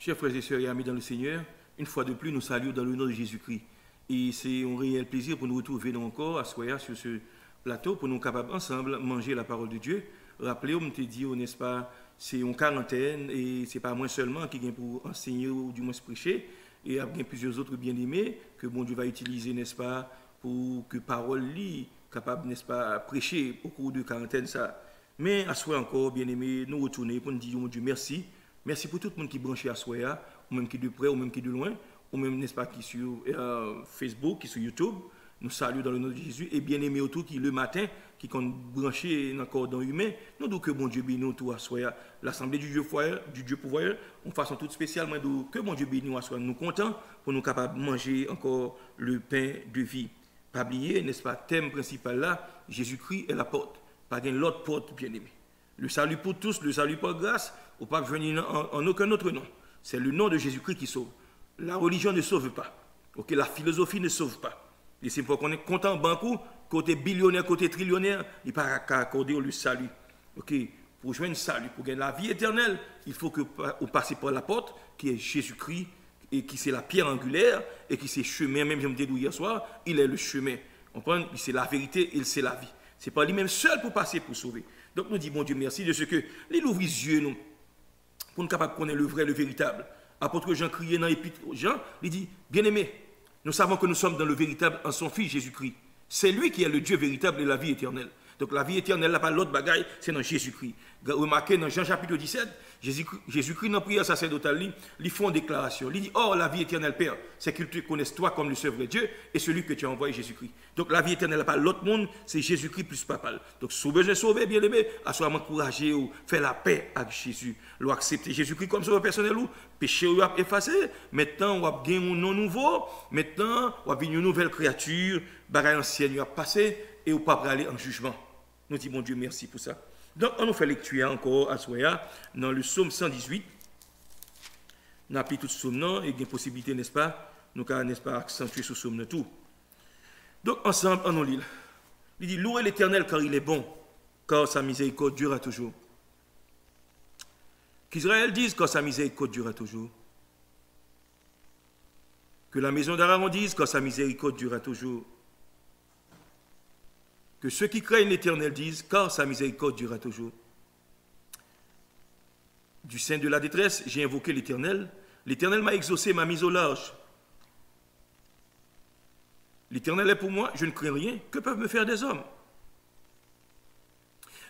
Chers frères et sœurs et amis dans le Seigneur, une fois de plus, nous saluons dans le nom de Jésus-Christ. Et c'est un réel plaisir pour nous retrouver encore à Soya sur ce plateau, pour nous capables ensemble manger la parole de Dieu. Rappelez-vous, je te dis, n'est-ce pas, c'est une quarantaine et ce n'est pas moi seulement qui vient pour enseigner ou du moins se prêcher. Et il y a plusieurs autres bien-aimés que bon Dieu va utiliser, n'est-ce pas, pour que parole lit capable, n'est-ce pas, prêcher au cours de quarantaine ça. Mais à Soya encore, bien-aimés, nous retourner pour nous dire, mon Dieu, merci. Merci pour tout le monde qui est branché à Soya, ou même qui est de près, ou même qui est de loin, ou même, n'est-ce pas, qui est sur Facebook, qui est sur YouTube. Nous saluons dans le nom de Jésus. Et bien aimé autour qui, le matin, qui sont branchés dans le cordon humain, nous disons que bon Dieu bénisse nous tout à Soya. L'Assemblée du Dieu pouvoir, en façon toute spéciale, que bon Dieu bénisse nous à Soya. Nous comptons pour nous capables de manger encore le pain de vie. Pas oublier, n'est-ce pas, thème principal là, Jésus-Christ est la porte. Pas l'autre porte, bien aimé. Le salut pour tous, le salut par grâce, ou pas venir en aucun autre nom. C'est le nom de Jésus-Christ qui sauve. La religion ne sauve pas. Okay? La philosophie ne sauve pas. Et c'est pour qu'on est content, banco, côté billionnaire, côté trillionnaire, il n'y a pas qu'à accorder le salut. Okay? Pour joindre le salut, pour gagner la vie éternelle, il faut que vous passiez par la porte, qui est Jésus-Christ, et qui c'est la pierre angulaire, et qui c'est le chemin, même je me disais hier soir, il est le chemin. On prend, c'est la vérité, il c'est la vie. Ce n'est pas lui-même seul pour passer, pour sauver. Donc nous disons, bon Dieu, merci de ce que, il ouvre les yeux, nous, pour nous capables de connaître le vrai, le véritable. Apôtre Jean criait dans l'épître Jean, il dit, bien-aimé, nous savons que nous sommes dans le véritable en son Fils Jésus-Christ. C'est lui qui est le Dieu véritable et la vie éternelle. Donc la vie éternelle, là, pas l'autre bagaille, c'est dans Jésus-Christ. Remarquez dans Jean chapitre 17, Jésus-Christ, dans la prière sacerdotale, il fait une déclaration. Il dit, oh, la vie éternelle, Père, c'est qu'il te connaisse toi comme le seul vrai Dieu et celui que tu as envoyé, Jésus-Christ. Donc la vie éternelle, pas l'autre monde, c'est Jésus-Christ plus papa. Donc si vous besoin de sauver, bien aimé, à soi m'encourager ou faire la paix avec Jésus. Ou accepter Jésus-Christ comme sauveur personnel ou péché ou effacé. Maintenant, on va gagner un nom nouveau. Maintenant, on va venir une nouvelle créature. Bagaille ancienne, on va passer et on pas aller en jugement. Nous disons, mon Dieu, merci pour ça. Donc, on nous fait lecture encore à Soya dans le psaume 118. On a pris tout ce psaume, et il y a une possibilité, n'est-ce pas, nous avons, n'est-ce pas, accentuer ce psaume tout. Donc, ensemble, on nous lit. Il dit, louez l'Éternel car il est bon, car sa miséricorde durera toujours. Qu'Israël dise car sa miséricorde durera toujours. Que la maison d'Aaron dise car sa miséricorde durera toujours. Que ceux qui craignent l'Éternel disent, car sa miséricorde durera toujours. Du sein de la détresse, j'ai invoqué l'Éternel. L'Éternel m'a exaucé, m'a mis au large. L'Éternel est pour moi, je ne crains rien. Que peuvent me faire des hommes?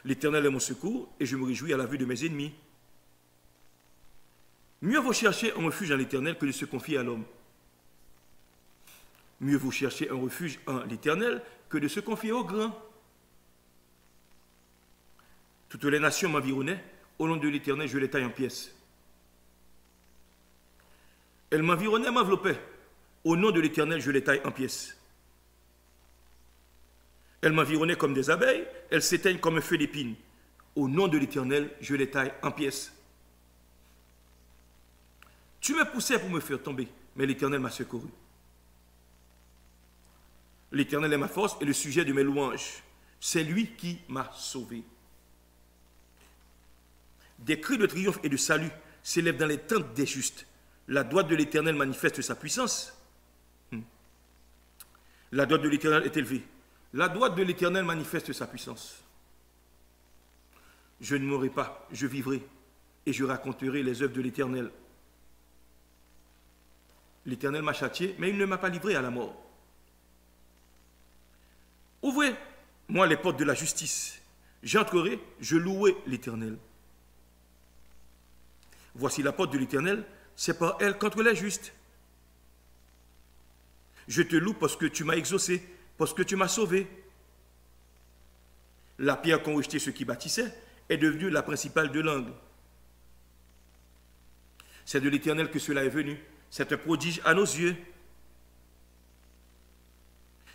L'Éternel est mon secours, et je me réjouis à la vue de mes ennemis. Mieux vaut chercher un refuge en l'Éternel que de se confier à l'homme. Mieux vaut chercher un refuge en l'Éternel que de se confier aux grands. Toutes les nations m'environnaient, au nom de l'Éternel, je les taille en pièces. Elles m'environnaient, m'enveloppaient, au nom de l'Éternel, je les taille en pièces. Elles m'environnaient comme des abeilles, elles s'éteignent comme un feu d'épines. Au nom de l'Éternel, je les taille en pièces. Tu me poussais pour me faire tomber, mais l'Éternel m'a secouru. L'Éternel est ma force et le sujet de mes louanges. C'est lui qui m'a sauvé. Des cris de triomphe et de salut s'élèvent dans les tentes des justes. La droite de l'Éternel manifeste sa puissance. La droite de l'Éternel est élevée. La droite de l'Éternel manifeste sa puissance. Je ne mourrai pas, je vivrai, et je raconterai les œuvres de l'Éternel. L'Éternel m'a châtié, mais il ne m'a pas livré à la mort. Ouvrez-moi les portes de la justice. J'entrerai, je louerai l'Éternel. Voici la porte de l'Éternel, c'est par elle qu'entrent les justes. Je te loue parce que tu m'as exaucé, parce que tu m'as sauvé. La pierre qu'ont rejeté ceux qui bâtissaient est devenue la principale de l'angle. C'est de l'Éternel que cela est venu. C'est un prodige à nos yeux.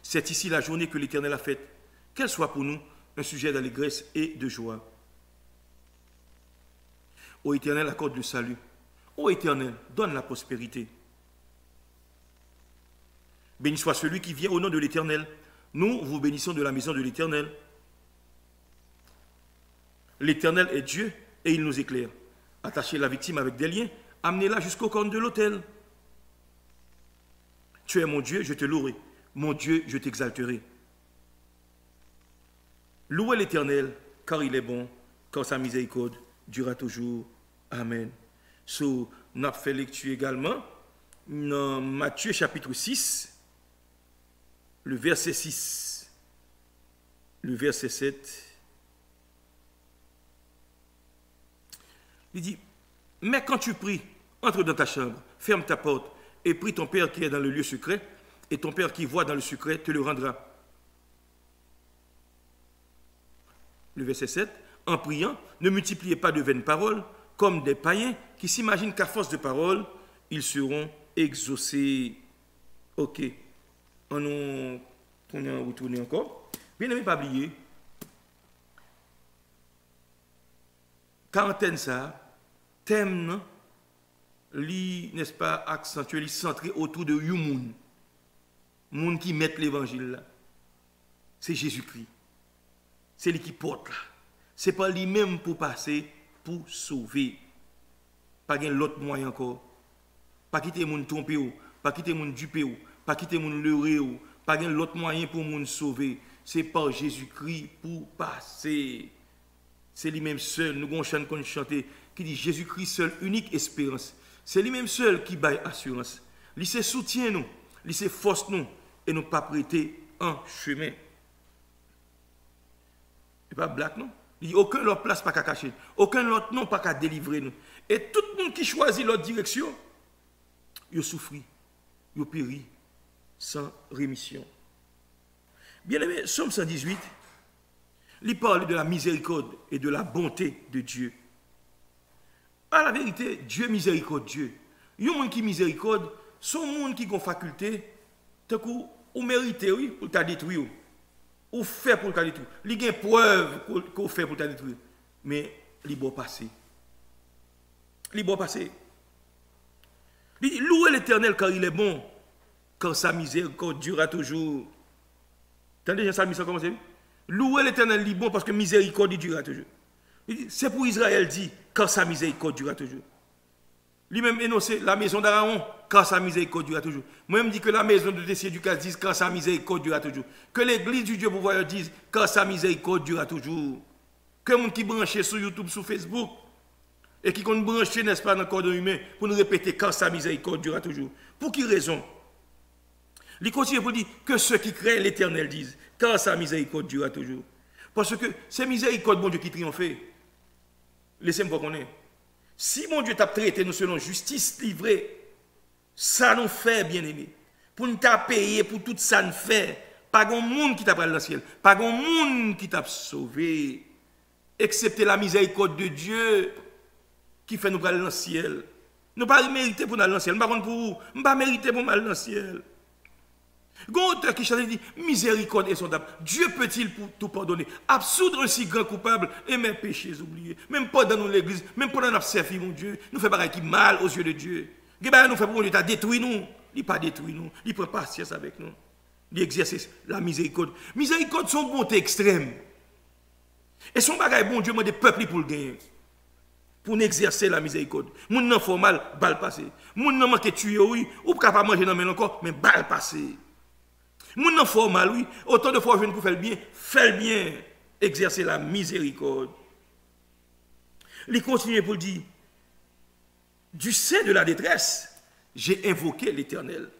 C'est ici la journée que l'Éternel a faite. Qu'elle soit pour nous un sujet d'allégresse et de joie. Ô Éternel, accorde le salut. Ô Éternel, donne la prospérité. Béni soit celui qui vient au nom de l'Éternel. Nous vous bénissons de la maison de l'Éternel. L'Éternel est Dieu et il nous éclaire. Attachez la victime avec des liens, amenez-la jusqu'au corne de l'autel. Tu es mon Dieu, je te louerai. Mon Dieu, je t'exalterai. Louez l'Éternel, car il est bon, car sa miséricorde durera toujours. Amen. So, nous avons fait lecture également dans Matthieu chapitre 6, le verset 6, le verset 7. Il dit, mais quand tu pries, entre dans ta chambre, ferme ta porte et prie ton Père qui est dans le lieu secret, et ton Père qui voit dans le secret te le rendra. Le verset 7, en priant, ne multipliez pas de vaines paroles, comme des païens qui s'imaginent qu'à force de paroles, ils seront exaucés. Ok. On a retourné encore. Bien aimé, pas oublier. Quarantaine ça, thème, n'est-ce pas, accentué, centré autour de Yumoun. Moun qui met l'évangile là. C'est Jésus-Christ. C'est lui qui porte là. Ce n'est pas lui-même pour passer, pour sauver. Pas l'autre moyen encore. Pas quitter moun tromper ou, pas quitter moun duper ou, pas quitter moun leurrer ou, pas l'autre moyen pour moun sauver. C'est par Jésus-Christ pour passer. C'est lui-même seul, nous avons chanté qu'on chantait, qui dit Jésus-Christ seul, unique espérance. C'est lui-même seul qui baille assurance. Il se soutient nous, il se force nous, et nous pas prêter en chemin. Et pas black non? Il dit aucun autre place pas qu'à cacher, aucun autre nom pas qu'à délivrer nous. Et tout le monde qui choisit l'autre direction, il souffre, il périt sans rémission. Bien aimé, Psaume 118, il parle de la miséricorde et de la bonté de Dieu. À la vérité, Dieu miséricordieux. Il y a un monde qui miséricorde, son monde qui a une faculté, ou mérité, oui, pour t'a détruire, ou fait pour t'a détruire. Il y a une preuve qu'on fait pour t'a détruire. Mais il doit passer. Il doit passer. Il dit, louez l'Éternel car il est bon, car sa miséricorde durera toujours. Attendez, sa miséricorde comment c'est? Louez l'Éternel, il est bon parce que miséricorde il durera toujours. C'est pour Israël dit, car sa miséricorde durera toujours. Lui-même énoncé la maison d'Aaron, car sa miséricorde durera toujours. Moi-même dis que la maison de Tessier du Cas dise, car sa miséricorde durera toujours. Que l'église du Dieu pourvoyeur dise, car sa miséricorde durera toujours. Que les gens qui branchent sur YouTube, sur Facebook, et qui comptent brancher, n'est-ce pas, dans le corps humain, pour nous répéter, car sa miséricorde durera toujours. Pour qui raison? Il continue pour dire que ceux qui craignent l'Éternel disent, car sa miséricorde durera toujours. Parce que c'est miséricorde, bon Dieu, qui triomphe. Laissez-moi connaître. Si mon Dieu t'a traité nous selon justice livrée, ça nous fait, bien aimé. Pour nous t'a payé pour tout ça nous fait. Pas grand monde qui t'a pris dans le ciel. Pas grand monde qui t'a sauvé. Excepté la miséricorde de Dieu qui fait nous aller dans le ciel. Nous pas mérité pour nous aller dans le ciel. Nous pas pour vous. Nous pas mérité pour nous aller dans le ciel. Auteur qui chante dit miséricorde et sondable. Dieu peut-il tout pardonner? Absoudre un si grand coupable et mes péchés oubliés. Même pas dans l'église, même pas dans notre servi, mon Dieu. Nous fait pareil qui mal aux yeux de Dieu. Nous fait pour mon Dieu, tu as détruit nous. Il n'a pas détruit nous. Il prend patience avec nous. Il exerce la miséricorde. Miséricorde, son bonté extrême. Et son bagage, bon Dieu, moi, des peuples pour le gagner. Pour exercer la miséricorde. Moun nan faut mal, balle passé. Moun nan manque tuer, oui, ou pas manger dans encore, mais balle passé. Moun nan faut mal, oui, autant de fois je pour faire le bien, fais le bien, exercer la miséricorde. Il continue pour dire, du sein de la détresse, j'ai invoqué l'Éternel.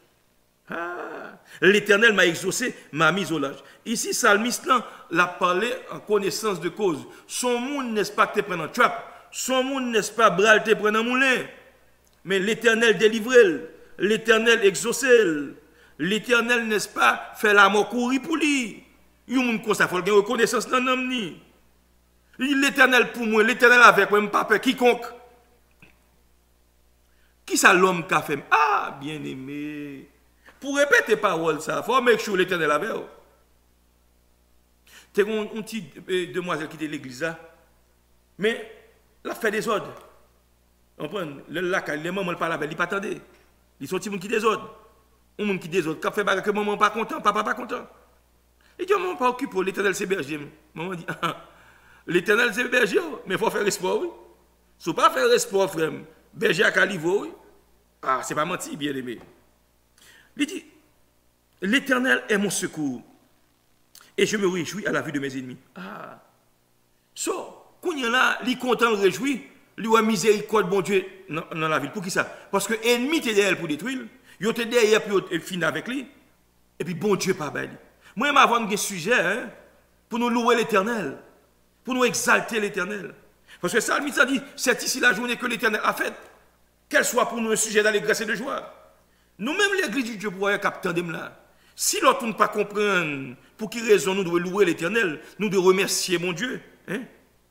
Ah, l'Éternel m'a exaucé, m'a mis au large. Ici, Salmiste l'a parlé en connaissance de cause. Son monde n'est-ce pas que tu prends en trap, son monde n'est-ce pas bral te prend en moulin. Mais l'Éternel délivre, l'Éternel exauce, l'Éternel n'est-ce pas fait la mort courir pour lui. Il y a un monde comme ça, il faut qu'il y ait reconnaissance dans l'homme. L'Éternel pour moi, l'Éternel avec moi, pas peur quiconque. Qui ça l'homme qui a fait? Ah, bien aimé. Pour répéter parole ça, il faut make sure l'Éternel avec vous. Tu as une petite demoiselle qui était l'église là, mais elle a fait des ordres. On prend les mamans ne parlent pas avec, ils ne pas attendre. Ils sont des gens qui désordent. Un monde qui désordre, quand fait que maman pas content, papa pas content. Il dit maman pas occupé, l'Éternel c'est berger. Maman dit l'Éternel c'est berger, mais il faut faire espoir. Oui. Si vous ne pas faire espoir, frère, berger à Calivo, oui. Ah, c'est pas menti, bien aimé. Il dit l'Éternel est mon secours et je me réjouis à la vue de mes ennemis. Ah. Quand il y en a, il est content, il réjouit, il a miséricorde, bon Dieu, dans la ville. Pour qui ça? Parce que l'ennemi était derrière pour détruire, il était derrière pour finir avec lui, et puis bon Dieu pas belle. Moi, je vais avoir un sujet pour nous louer l'Éternel, pour nous exalter l'Éternel. Parce que ça, a dit, c'est ici la journée que l'Éternel a faite, qu'elle soit pour nous un sujet d'allégresse et de joie. Nous-mêmes, l'église du Dieu pour voir capteur là. Si l'autre ne pas comprendre pour quelle raison nous devons louer l'Éternel, nous devons remercier mon Dieu. Hein?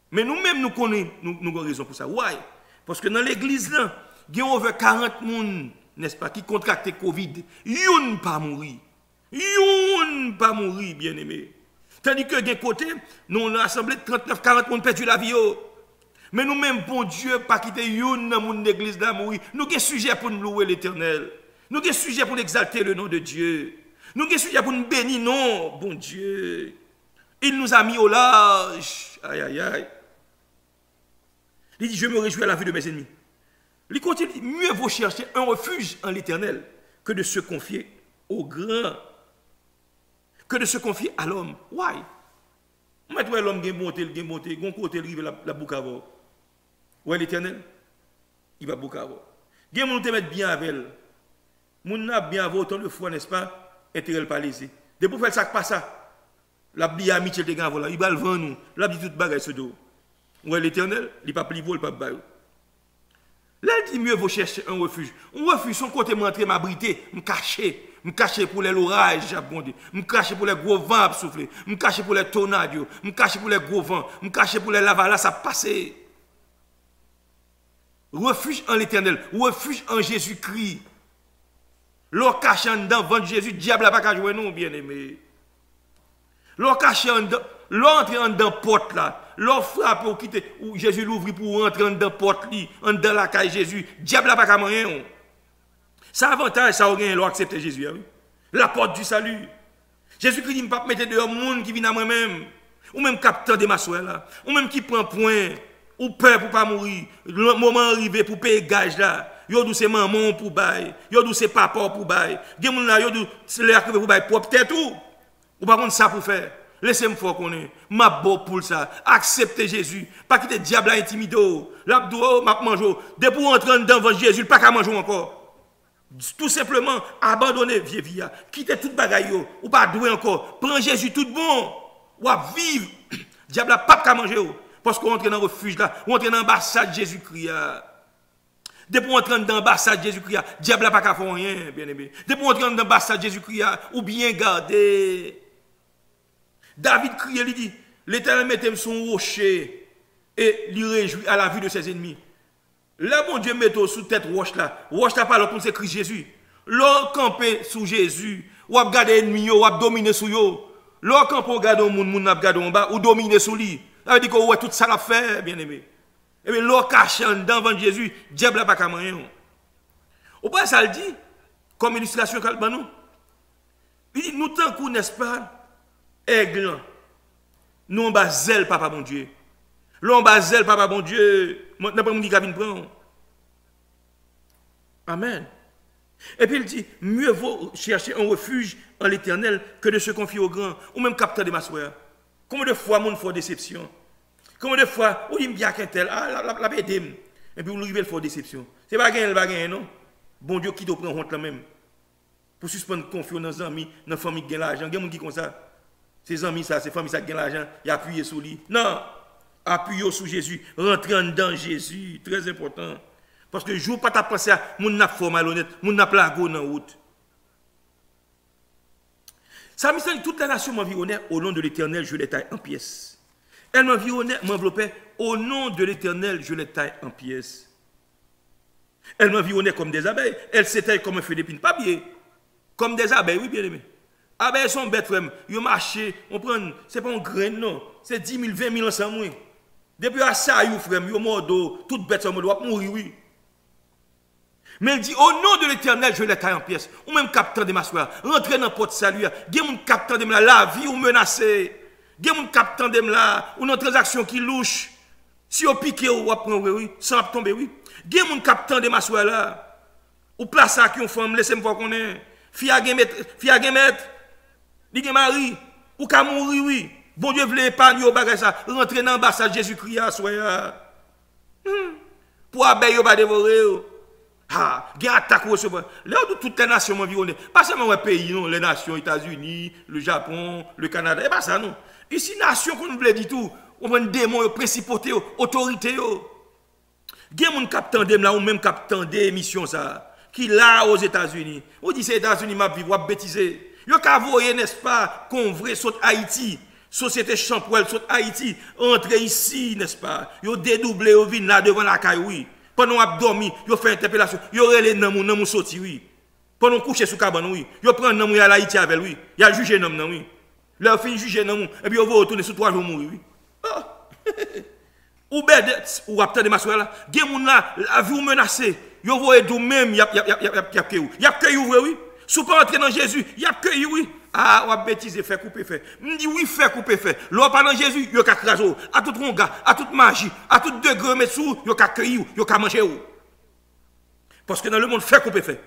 Mais nous-mêmes, nous connaissons, nous avons raison pour ça. Why? Parce que dans l'église, là, il y a over 40 personnes, n'est-ce pas, qui contractent Covid. Ils ne pas mourir. Ils ne pas mourir, bien aimé. Tandis que d'un côté, nous avons assemblé 39, 40 personnes perdu la vie. Mais nous-mêmes, bon Dieu, pas quitter une dans mon église là mourir. Nous avons un sujet pour nous louer l'Éternel. Nous avons un sujet pour exalter le nom de Dieu. Nous avons un sujet pour nous bénir, non, bon Dieu. Il nous a mis au large. Aïe, aïe, aïe. Il dit, je me réjouis à la vue de mes ennemis. Il continue, mieux vaut chercher un refuge en l'Éternel que de se confier au grand, que de se confier à l'homme. Why? Maintenant, l'homme qui est monté, il a côté, il arrive la boucle avant. Ouais, l'Éternel, il va boucle avant. Il y a des gens qui mettent bien avec elle. Moun n'a bien avoir autant de foi, n'est-ce pas? Intérêt pas laisser. De pour faire ça pas ça. La bille amitié de gars voilà, il va le vendre nous. La bille toute bagaille ce dos. Ouais l'Éternel, il pas plivo, il pas bail. Là il dit mieux vaut chercher un refuge. Un refuge son côté m'entrer m'abriter, me cacher pour les orages abondés, me cacher pour les gros vents à souffler, me cacher pour les tornades, me cacher pour les gros vents, me cacher pour les lavalas ça passer. Refuge en l'Éternel, refuge en Jésus-Christ. L'on cache en dedans, vendre Jésus, diable n'a pas qu'à jouer, non, bien aimé. L'on cache en dedans, l'on entre en dedans porte là, l'on frappe pour quitter, ou Jésus l'ouvre pour rentrer en dedans porte, en dedans la caille Jésus, diable n'a pas qu'à moyen. Ça avantage, ça aurait l'on accepter Jésus, hein? La porte du salut. Jésus-Christ dit, je ne pas mettre dehors monde qui vient à moi-même, ou même capteur de ma soeur là, ou même qui prend point, ou peur pour ne pas mourir, le moment arrivé pour payer gage là. Yo dou c'est maman pour bail, yo dou c'est papa pour bail. Gen moun la yo dou c'est l'air pour bail propre tête tout. Ou pas contre ça pour faire. Laissez-moi faire connaître. M'a beau pour ça. Acceptez Jésus, pas quitter diable à intimido. L'abdou m'a manger. Dès pour entrer dans Jésus, pas qu'à manger encore. Tout simplement abandonner vieux via, quitter toute bagaille yo, ou pas doué encore. Prends Jésus tout bon. Ou à vivre. Diable a pas qu'à manger parce qu'on entre dans le refuge là, on entre dans l'ambassade Jésus-Christ. Depuis qu'on entre dans l'ambassade Jésus-Christ, diable n'a pas qu'à faire rien, bien aimé. Depuis qu'on entre dans l'ambassade Jésus-Christ, ou bien garder. David crie, il dit, l'Éternel mettait son rocher et lui réjouit à la vue de ses ennemis. Là, bon Dieu met sous tête roche là pas l'autre, c'est Christ Jésus. L'on campé sous Jésus, ou a gardé ennemi, ou a dominé sous yo. L'on campé regarder moun a gardé en bas, ou dominer sous lui. Ça veut dire que ouais, tout ça l'a fait, bien aimé. Et bien, l'eau caché devant Jésus, diable n'a pas qu'à moyen. Au pas ça le dit, comme illustration nous. Il dit, nous tant qu'on n'est-ce pas, aigle, nous on bas zèle, papa mon Dieu. L'on bas zèle, papa mon Dieu. Maintenant, pas mon dit qu'il prend. Amen. Et puis il dit, mieux vaut chercher un refuge en l'Éternel que de se confier au grand, ou même capteur de ma soeur. Combien de fois, mon fois déception? Combien de fois, où il me dit qu'un tel, la bédème, et puis vous arrivez à faire déception. C'est pas gagner, non? Bon Dieu qui te prend honte là même. pour suspendre confiance dans les amis, dans la famille qui a l'argent. Il y a des gens qui font ça. Ces amis, ça, ces familles qui ont l'argent, ils appuient sur lui. Non, appuyez sur Jésus, rentrez dans Jésus, très important. Parce que le jour où tu as pensé à mon n'a pas malhonnête, mon n'a pas la go dans la route. Ça me semble toute la nation m'environnait au nom de l'Éternel, je les taille en pièces. Elle m'environnait, m'enveloppait au nom de l'Éternel, je les taille en pièces. Elle m'environnait comme des abeilles, elle s'étaille comme un feu d'épine papier. Comme des abeilles, oui, bien aimé. Abeilles sont bêtes, frère. Ils marchent, on prend, c'est pas un grain, non. C'est 10 000, 20 000 ensemble. Depuis à ça, ils frère, ils mort d'eau, toutes bêtes sont mortes, mourir, oui. Mais il dit, au nom de l'Éternel, je les taille en pièces. Ou même captant de ma soeur, rentrez dans le pot de salut. Il y a un captant de la vie ou menacé. Il y a un captant de là, ou une transaction qui louche. Si on pique, ou on prend, oui, sans tomber, oui. Il y a un captant de ma soeur là. Ou place à qui on femme, laissez-moi voir qu'on est. Fille à mettre, dit mari, ou qu'à mourir, oui. Bon Dieu voulait épargner au bagage ça, rentrer dans l'ambassade Jésus-Christ à soya. Pour abeille, pas dévorer. Ah, il y a une attaque au second. Là où toutes les nations environnées, pas seulement les pays, non, les nations, États-Unis, le Japon, le Canada, et pas ça, non. Ici, nation qu'on nous voulait dire tout, on prend des démons, principautés, autorités. Il y a un capitaine de là, ou même capitaine des missions, ça, qui là aux États-Unis. On dit c'est États-Unis, ma vie, on va bêtiser. Il y a voyer, n'est-ce pas, qu'on vrai saute Haïti, société Champoel, saute Haïti, entrer ici, n'est-ce pas. Il y a dédoublé, ils viennent là devant la caille, oui. Pendant qu'on a dormi, ils font interpellation, ils ont les noms sortis, oui. Pendant qu'on couche sous cabane, oui. Ils prennent un nom à Haïti avec lui. Ils ont jugé un homme, oui. Ils ont fini de juger un homme, et puis ils vont retourner sur 3 jours mourir, oui. Ou bien, ou après de ma soeur là, il y a des gens là, la vie menacée. Ils vont être même, il y a cueilli. Il y a cueilli, oui. Si vous ne pas entrer dans Jésus, il y a cueilli, oui. Ah, on va bêtiser, faire couper, faire. Je dis oui, faire couper, faire. L'on pas dans Jésus, il y a qu'à craser, à tout ronga, à toute magie, à tout degré, mettre sous, il y a qu'à cueillir, il y a qu'à manger. Parce que dans le monde, faire couper, faire.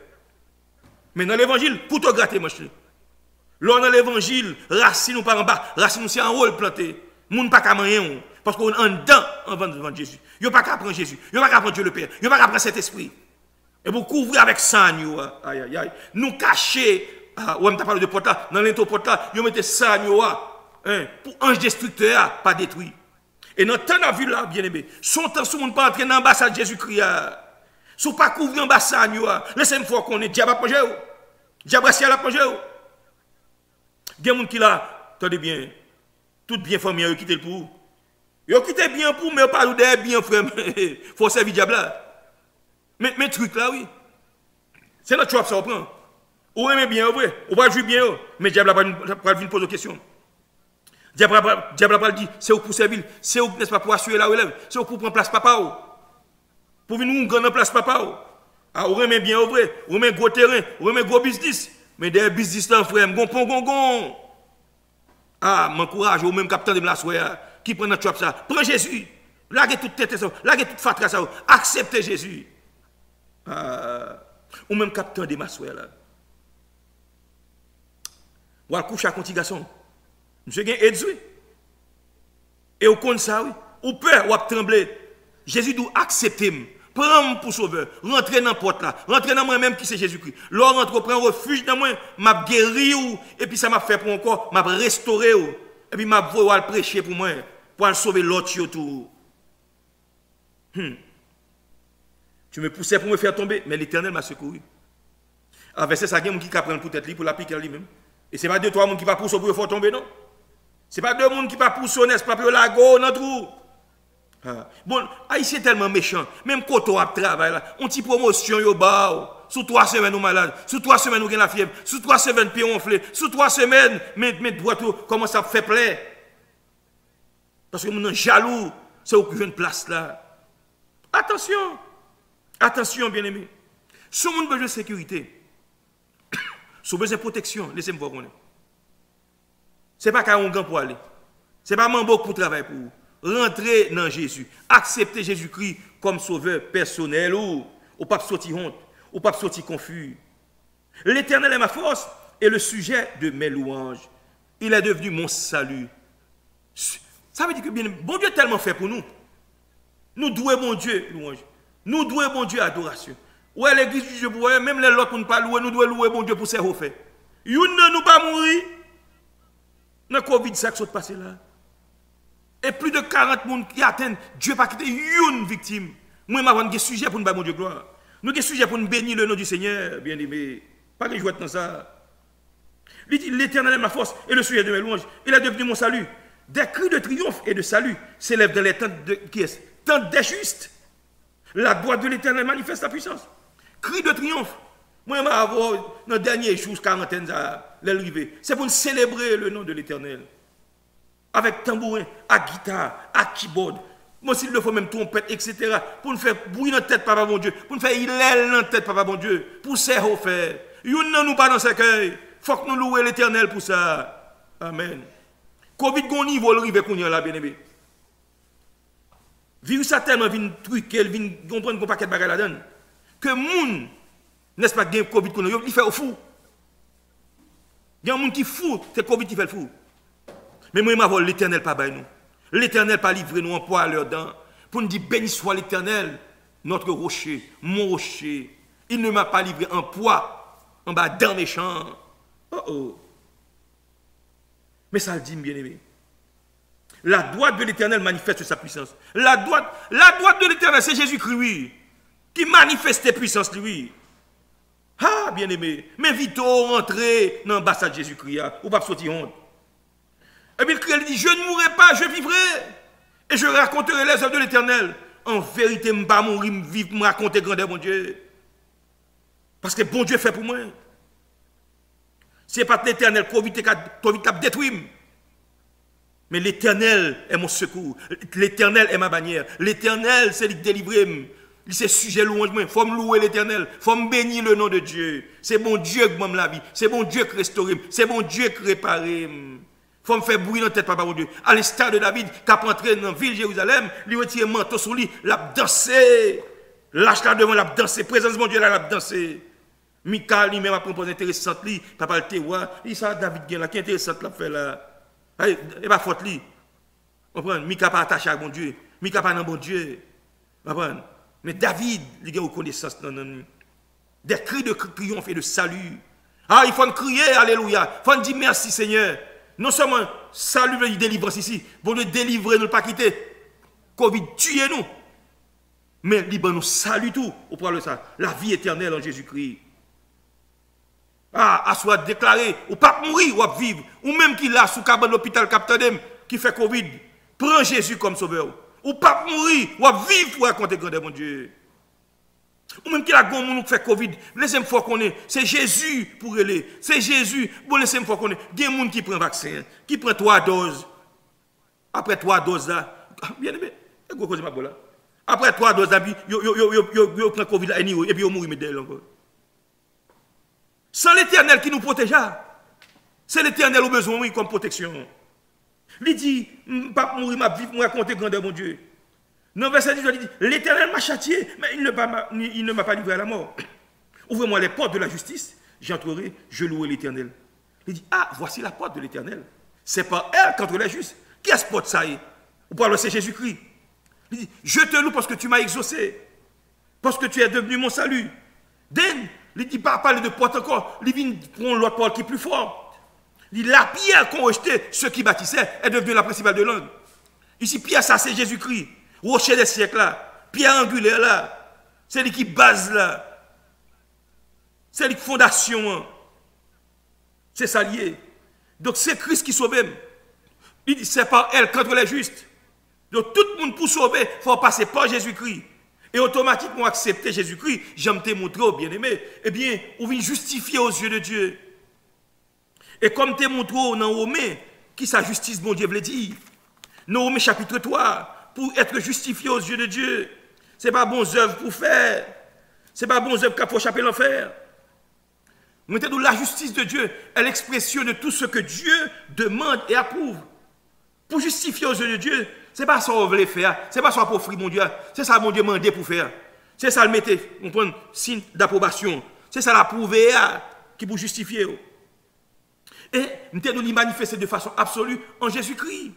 Mais dans l'évangile, pour te gratter, manger. Là, dans l'évangile, racine ou pas en bas, racine c'est en haut le planté. Moun pas qu'à manger, parce qu'on est en dedans, avant devant Jésus. Il n'y a pas qu'à prendre Jésus, il n'y a pas qu'à prendre Dieu le Père, il n'y a pas qu'à prendre cet esprit. Et vous couvrez avec ça, aïe, aïe, aïe. Nous cacher. Ah, on t'a parlé de porte là, dans l'interporte là, ils mettent ça, pour ange destructeur, pas détruit. Et dans temps de vie là, bien aimé, son temps, si on ne pas entrer dans l'ambassade de Jésus-Christ, si on ne pas couvrir l'ambassade, laissez-moi voir qu'on est diable à manger, diable à manger. Il y a des gens qui là, attendez bien, tout bien famille, ils ont quitté le pour. Ils ont quitté bien pour, mais pas de bien, frère, il faut servir diable là. Mais truc là, oui. C'est notre choix, ça prend. Ou aimez bien, vrai, ou pas jouer bien, mais diable va venir poser des questions. Diable va dire, c'est où pour servir, c'est où, n'est-ce pas, pour assurer la relève, c'est où pour prendre place papa. Pour venir prendre place papa. Ah, ou aimez bien, vrai, ou aimez gros terrain, ou aimez gros business, mais des business là, frère, gon. Ah, m'encourage, ou même capitaine de la soie, qui prend notre job ça, prends Jésus, lâchez toute tête, lâchez toute fatra ça, acceptez Jésus. Ah, ou même capitaine de ma soie là. Ou à coucher à contigation. Monsieur gagne aide. Et au compte ça, oui. Ou peur, ou à trembler. Jésus doit accepter. Prends-moi pour sauveur. Rentrez dans la porte là. Rentrez dans moi-même qui c'est Jésus-Christ. Là, rentre, prends refuge dans moi. M'a guéri ou. Et puis ça m'a fait pour encore. M'a restauré ou. Et puis m'a voulu à prêcher pour moi. Pour sauver l'autre autour. Tu me poussais pour me faire tomber. Mais l'Éternel m'a secouru. Avec ça, il y a qui prend pour tête pour l'appliquer lui-même. Et ce n'est pas deux, trois personnes qui ne poussent pour faire tomber, non? Ce n'est pas deux personnes qui ne poussent, n'est-ce pas, pour la go, non, trou. Bon, Haïtien est tellement méchant. Même quand on travaille là, on t'y promotion, yo ba. Sous 3 semaines, nous malades. Sous 3 semaines, nous avons la fièvre. Sous 3 semaines, pied enflé. Sous 3 semaines, mais comment ça fait plaisir? Parce que nous sommes jaloux. C'est où que une place là. Attention. Attention, bien-aimés. Si on a besoin de sécurité, si on a besoin de protection, laissez-moi voir qu'on est. Ce n'est pas qu'un grand pour aller. Ce n'est pas un bon pour travailler pour vous. Rentrez dans Jésus. Acceptez Jésus-Christ comme sauveur personnel ou pas sortir honte, ou pas sortir confus. L'Éternel est ma force et le sujet de mes louanges. Il est devenu mon salut. Ça veut dire que bien, bon Dieu est tellement fait pour nous. Nous douons bon Dieu louange. Nous douons bon Dieu adoration. Ouais, l'église du Dieu pour même les autres pour ne pas louer, nous devons louer bon Dieu pour ses refaits. Nous ne nous pas mourir. Dans le Covid, ça qui s'est passé là. Et plus de 40 personnes qui atteignent, Dieu n'a pas quitté une victime. Moi, je vais des sujets pour nous battre mon Dieu gloire. Nous avons des sujets pour nous bénir le nom du Seigneur, bien aimé. Pas de joie dans ça. L'Éternel est ma force et le sujet de mes louanges. Il est devenu mon salut. Des cris de triomphe et de salut s'élèvent dans les tentes de qui est tentes des justes. La droite de l'Éternel manifeste sa puissance. Cris de triomphe. Moi, je vais avoir dans les derniers jours, quarantaine, l'arrivée. C'est pour nous célébrer le nom de l'Éternel. Avec tambourin, à guitare, à keyboard. Moi, s'il le faut, même trompette, etc. Pour nous faire bruit dans la tête, papa bon Dieu. Pour nous faire hilel dans la tête, papa bon Dieu. Pour ces refaire. Nous nous pas dans ce cueil. Il faut que nous louions l'Éternel pour ça. Amen. Covid, gon niveau, le rive qu'on y a là, bien aimé. Virus a tellement vient truquer, il vient comprendre qu'on paquet de bagages là-dedans. Que moun, n'est-ce pas, gain Covid qu'on a, il fait au fou. Il y a un monde qui fou, c'est Covid qui fait le fou. Mais moi, je vais l'Éternel pas bailler nous. L'Éternel pas livrer nous en poids à leurs dents. Pour nous dire, béni soit l'Éternel, notre rocher, mon rocher. Il ne m'a pas livré en poids, en bas dans mes champs. Oh oh. Mais ça le dit, bien aimé. La droite de l'Éternel manifeste sa puissance. La droite de l'Éternel, c'est Jésus-Christ, oui, qui manifeste sa puissance, lui. Ah, bien aimé. Mais vite, rentrer dans l'ambassade de Jésus-Christ, ou pas sortir honte. Et puis il dit, je ne mourrai pas, je vivrai. Et je raconterai les œuvres de l'Éternel. En vérité, je ne vais pas mourir, je vivre, me raconter grandeur, mon Dieu. Parce que bon Dieu fait pour moi. Ce n'est pas l'Éternel, Covid qui a détruit. Mais l'Éternel est mon secours. L'Éternel est ma bannière. L'Éternel, c'est lui qui délivre. C'est sujet louange. Il faut me louer l'Éternel. Il faut me bénir le nom de Dieu. C'est bon Dieu qui m'a la vie. C'est bon Dieu qui restaure. C'est bon Dieu qui répare. Il faut me faire bruit dans la tête, papa, mon Dieu. À l'instar de David, qui a entré dans la ville de Jérusalem, lui retire un manteau sur lui, l'a dansé. Lâche là devant, l'a dansé. Présence de mon Dieu, là, l'a dansé. Mika lui-même a proposé intéressante, papa le téwa. Il ça, David, qui est intéressante, l'a fait là. Et pas faute li. Comprendre? Mika pas attaché à bon Dieu. Mika pas dans bon Dieu. Comprendre? Mais David, il a une connaissance dans des cris de triomphe et de salut. Ah, il faut crier, alléluia. Il faut dire merci Seigneur. Non seulement salut et délivrance ici, pour nous délivrer, nous pas quitter. Covid tuer nous. Mais il nous salue tout. On parle de ça. La vie éternelle en Jésus-Christ. Ah, soit déclaré, ou pas mourir, ou vivre, ou même qu'il a sous cabane l'hôpital Captain qui fait Covid, prends Jésus comme sauveur. Ou pas mourir, ou vivre pour raconter grandeur, mon Dieu. Ou même qu'il a gon moun qui fait Covid, laissez-moi fois qu'on est, c'est Jésus pour aller, c'est Jésus, bon laissez-moi fois qu'on est, il y a des gens qui prennent vaccin, qui prennent 3 doses. Après 3 doses là, bien aimé, après 3 doses là, yo prend Covid là, et puis yo mourir d'elle encore. Sans l'Éternel qui nous protégea. C'est l'Éternel au besoin, oui, comme protection. Il dit, pas mourir, ma vie, me raconter grandeur, mon Dieu. Dans verset 10, il dit, l'Éternel m'a châtié, mais il ne m'a pas livré à la mort. Ouvrez-moi les portes de la justice, j'entrerai, je louerai l'Éternel. Il dit, ah, voici la porte de l'Éternel. C'est pas elle qu'entre les justes. Qui est ce porte ça? Ou parle c'est Jésus-Christ. Il dit, je te loue parce que tu m'as exaucé. Parce que tu es devenu mon salut. Il ne dit pas parler de porte encore. Il vient prendre l'autre porte qui est plus fort. Il dit la pierre qu'on rejetait, ceux qui bâtissaient, est devenue la principale de l'angle. Ici, pierre, ça c'est Jésus-Christ. Rocher des siècles là. Pierre angulaire là. C'est lui qui base là. C'est lui qui fondation. C'est ça lié. Donc c'est Christ qui sauve. Il dit c'est par elle qu'entre les justes. Donc tout le monde pour sauver, il faut passer par Jésus-Christ. Et automatiquement accepter Jésus-Christ, j'aime te montrer au bien-aimé, eh bien, on vient justifier aux yeux de Dieu. Et comme te montré dans Romains, qui sa justice, bon Dieu, veut dire. Dans Romains chapitre 3, pour être justifié aux yeux de Dieu, ce n'est pas bon œuvre pour faire. Ce n'est pas bon œuvre qu'il faut échapper l'enfer. Maintenant, la justice de Dieu est l'expression de tout ce que Dieu demande et approuve. Pour justifier aux yeux de Dieu, ce n'est pas ça qu'on veut faire, ce n'est pas ça pour offrir mon Dieu, c'est ça mon Dieu demandé pour faire. C'est ça le mettre, on prend signe d'approbation. C'est ça l'approuver qui pour justifier. Et nous nous manifester de façon absolue en Jésus-Christ.